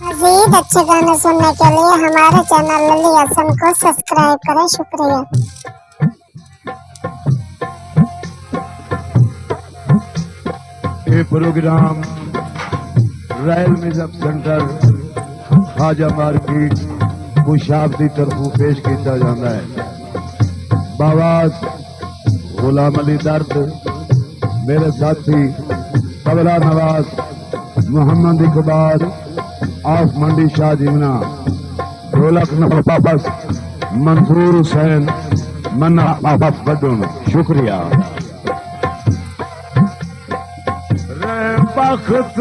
मज़ीद अच्छे गाने सुनने के लिए हमारे चैनल लली हसन को सब्सक्राइब करें। शुक्रिया। ये प्रोग्राम रॉयल म्यूजिक सेंटर खाजा मार्केट कुशाब की तरफों पेश किया जाता है। बावाज गुलाम अली दर्द, मेरे साथी तबला नवाज मोहम्मद इकबाल ऑफ मंडी शाह जीवना, ढोलक नवाज मंसूर हुसैन मन्ना आफफ बदुन। शुक्रिया। बखत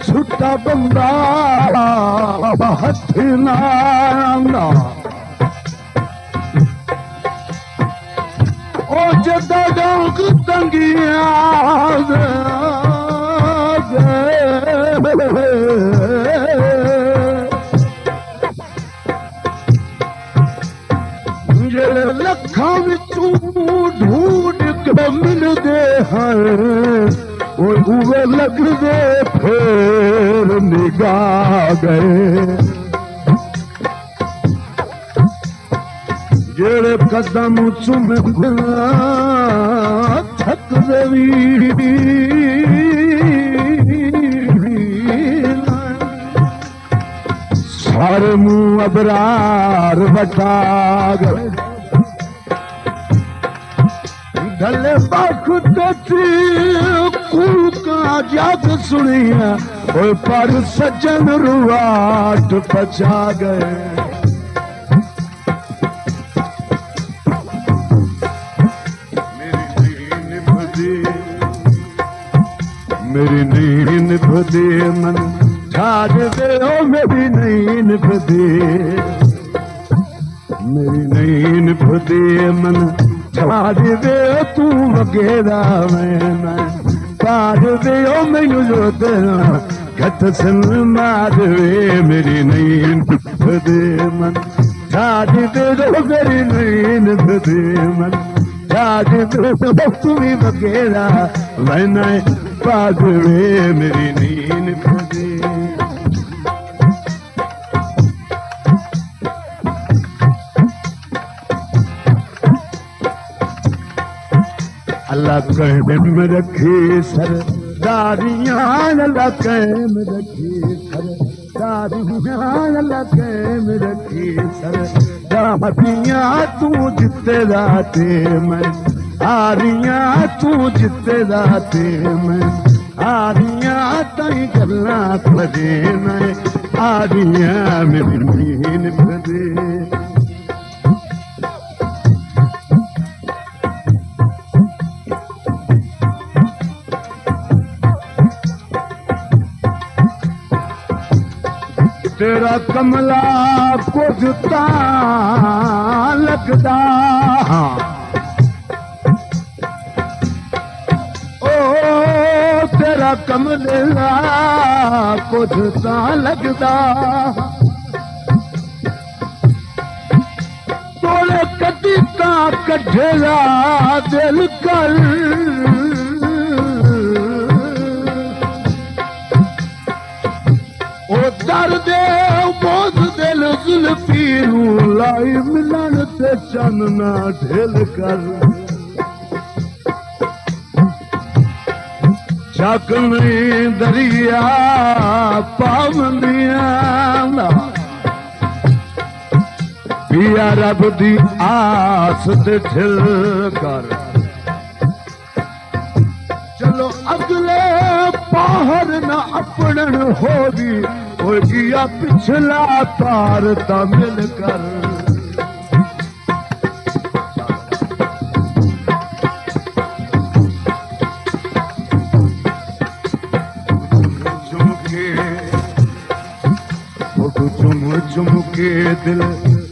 छुट्टा बंदा हथ ना ओ जदा डोंक तंगिया जेड़े लखां विचों ढूंढ के मिलदे हैं उवे लगदे फिर निगाह गए। जेड़े कदम चुम थक देवी सारे मुंह अबरार बटा गए। ढले बखत कुल का जग सुनिया पर सज्जन रुआट पचा गए। मेरी नींद निभदे मन ठाड़ दे ओ मेरी नींद निभदे, मेरी नींद निभदे मन ठाड़ दे तू वगेरा मैं पाड़ दे ओ मैनू जो तेरा घट सन मार वे। मेरी नींद निभदे मन ठाड़ दे ओ मेरी नींद निभदे मन ठाड़ दे तू वगेरा मैं पागवे। मेरी नींद निभदे अल्लाह कहम में रखे सरदारियां, अल्लाह कहम रखे सरदारियां, अल्लाह कहम रखे सरदारियां। तू जिते दाते मैं हारियां, तू जिते दाते मैं हारियां। तई गल्लां पदे मैं हारियां। मेरी नींद निभदे तेरा कमला कुछ तां लगदा ओ तेरा कमला कुछ तां लगदा। तोले कदी तां कढेला दिल कर दर्द बोझ दिल जुल्फी लाई मिलन ते चन्ना ढिल कर। चक नहीं दरिया पाबंदियां पिया रब दी आस ते ढिल कर। चलो अगले बाहर न अपनन होगी किया पिछला तार तमिल कर। चुम चुम के दिल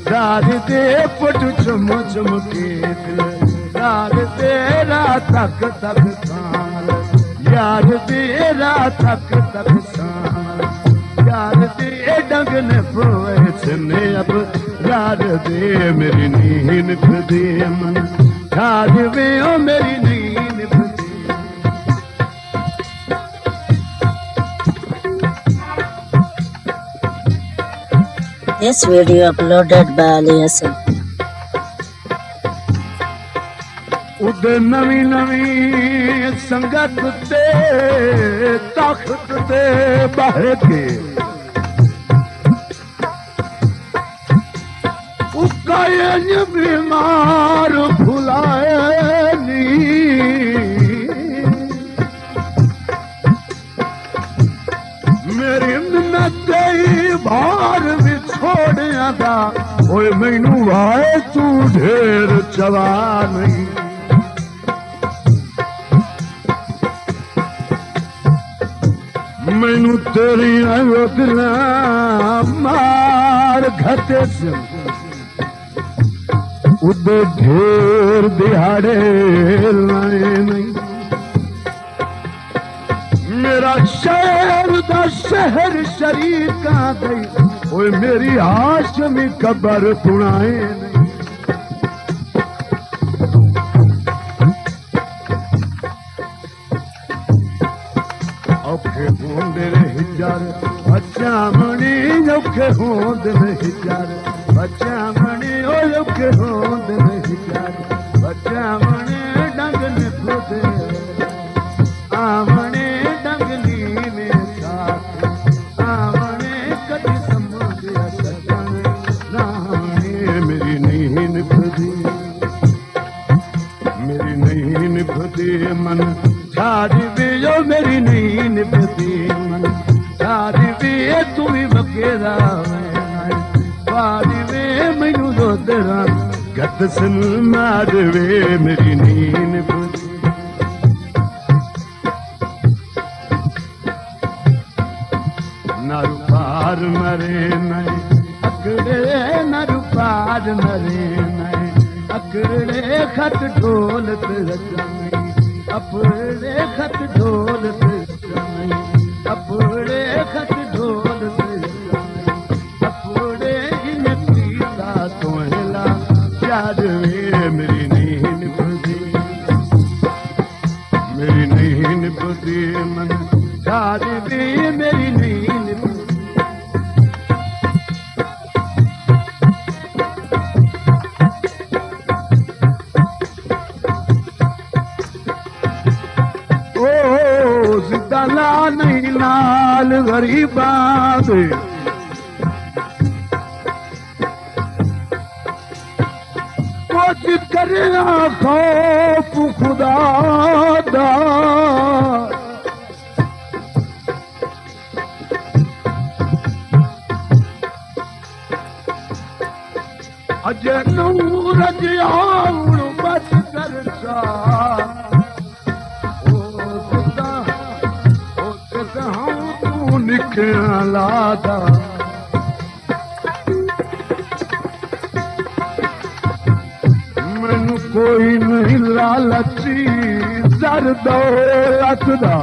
दाद दे पुट चुम चुम के दिल दाद तेरा तक तक साल यार तेरा तक तक साल यार दे डंग ने पोए अब यार दे। मेरी नींद निभदे मन ठाड़ वे ओ मेरी नींद निभदे। This video uploaded by Ali Hassan. उद नवी नवी संगत ते तख्त ते बह के उकायन बीमार भुलाए नी मेरी मिन्नत भार भी छोड़िया था ओए मैनू वाए तू ढेर चवा नहीं मैनू तेरी अयोध्या मार घटे से उद ढेर दिहाड़े लाए नहीं मेरा शहर दा शहर शरीर का गई ओए मेरी हाशमी कबर पुणाए नहीं औखे होंदे हिजार बच्चा मणि औखे होंदे हिजार बच्चा मणि औखे होंदे हिजार बच्चा मणि डंग ने खुदे आमणे डंगनी में साथ आमणे कदी समुद्र सजन रामणे मेरी नहीं निभदी मन शादी भी जो मेरी नहीं निभती मन शादी भी तू भी बकेरा वादी वे मैनू दो तेरा गत सन मार वे मेरी नहीं निभती नरु पार मरे नहीं अकड़े नरु पार मरे नहीं अकड़े खत ढोलत रचनी अपने खत ढोलत रचनी अपने खत ढोलत रचनी अपने इन पीता तोहला प्यार वे मेरी नहीं निभती मन शादी भी मेरी नहीं निभती दला नहीं नाल गरीबां दे कुछ करना खौफ खुदा दा अजे नूर जियाउण बस करसा निकला लादा मैनू कोई नहीं लालची दर दौलत दा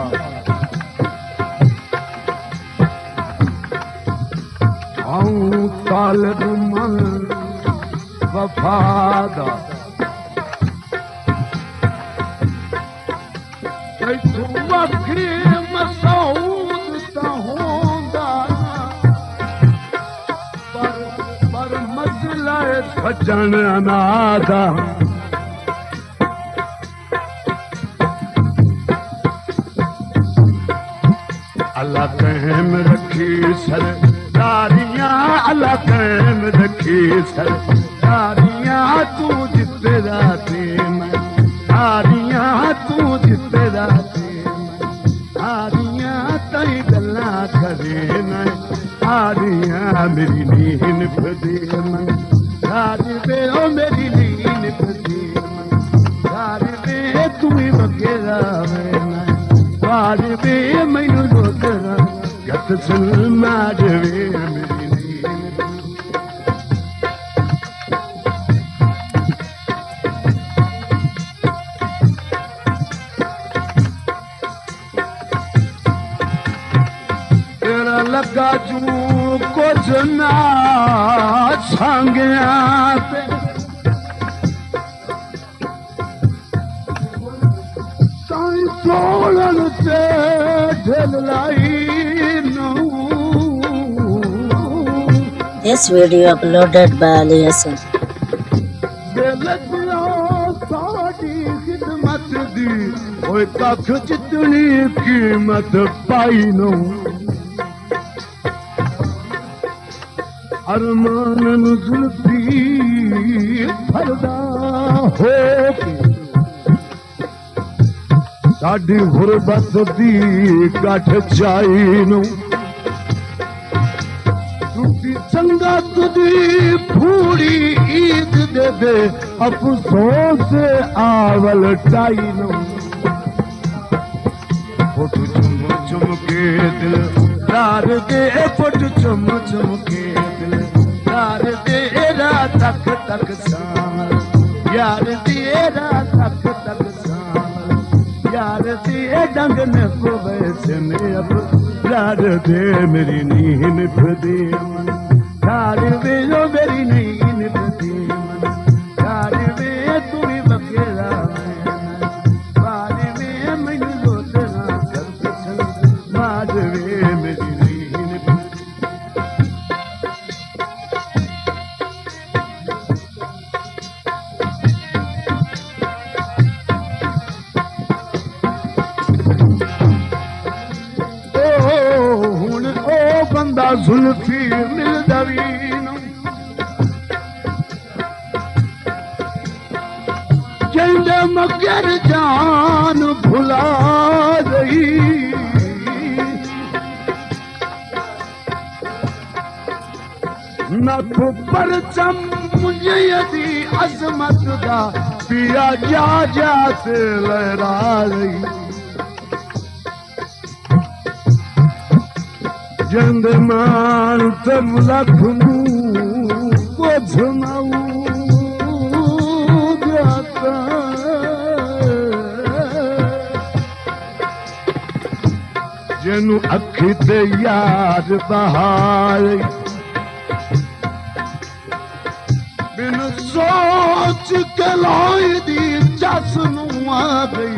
आऊं तालिब मन वफादा तू वखी मसूद होंदा पर मसला सजन अनादा अल्लाह कहम रखी सरदारियां अल्लाह कहम रखी सरदारियां तू जिते राते मैं हारियां तू जिते राते हारियां तई गल्ला करे न हारियां मेरी नीन फदे मन हारी वे ओ मेरी नीन फदे मन हारी वे तू वगेरा मैं हारी वे मैनू रोकरा गत सन मारे मेरी नीन लगा जू कुछ ना छांगिया ताई चोलन से ढिल लाई This video uploaded by Ali Hassan. Sari खिदमत दी ओए कख जितनी कीमत पाई नो अरमान जुल्फी फरदा हो साडी गुरबत दी गठ चाई नो संगत दी फूड़ी ईद दे दे अफसोस आवल टाई नो फुट चुम चुम के दिल रार दे फुट चुम चुम के दिल रार तेरा तक तक सामल यार तेरा तक तक सामल यार ते डंग न को वैसे में अब यार दे मेरी नींद फदे मन यार वे जो मेरी नींद फदे मन यार वे तू भी बकेरा बार में मैं लोटना कर चल बार वे मेरी नींद बंदा जुल्फी मिल दवीन चंद मगर जान भुला गई नथ पर चम मुझे यदि अजमत दा पिया जा जा से लहरा रही जंद मान तम लखनू को झुमाऊ जाता जनु अखी ते यार बहार बिन सोच के लाई दी जसनू आ गई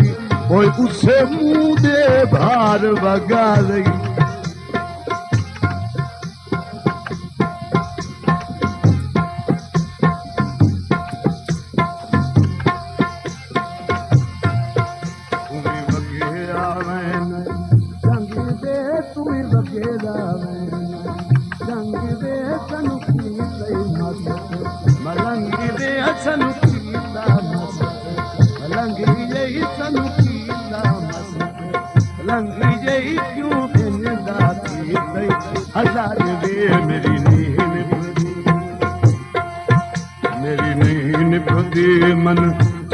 ओए उसे मुंह दे भार बगा रही मलंगी दे सनु कीला मस्त मलंगी जई सनु कीला मस्त मलंगी जई क्यों बिंदा थी तई हजार वे मेरी नींद बुद्धि मन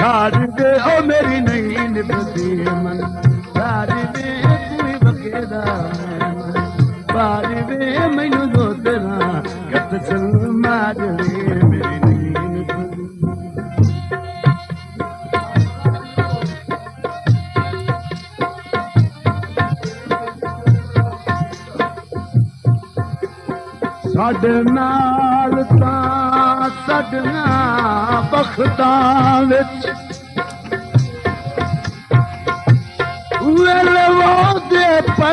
छाड़ दे ओ मेरी नींद बुद्धि मन छाड़ दे तू बकेदा बार वे मैनू दोदना गत चल मार वे मेरी नींद साडे नाल तां सडना बख्तां विच वेले वादे पे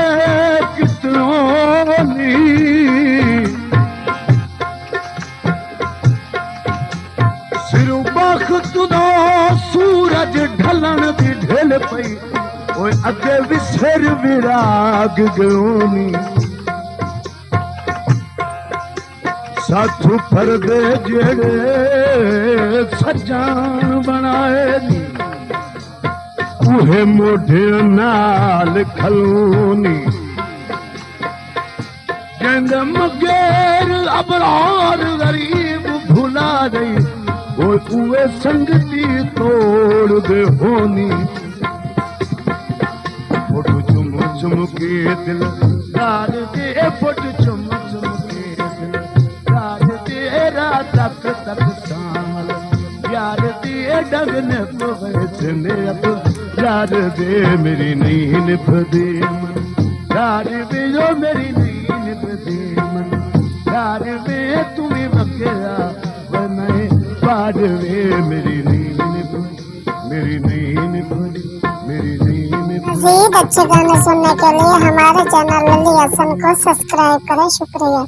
कितनों नी सिरों बख्त दा सूरज ढलन दी ढल पई ओए अगे विसर विराग गयोनी साथू परदे जेड़े सजान बनाए नी उहे मोढे नाल खलोनी जंद मगेर अबरार गरीब भुला गई वो उहे संगती तोड़ दे होनी फुट चुम चुम के दिल यार दे फुट चुम चुम के दिल यार तेरा तक तक सामल यार ते डग न पवे में अब यार दे मेरी नींद फदे यार वे जो मेरी नींद फदे यार वे तुम्हें बकेरा बनाए बार वे मेरी नींद मेरी नींद मेरी नींद। मज़ीद अच्छे गाने सुनने के लिए हमारे चैनल लली हसन को सब्सक्राइब करें। शुक्रिया।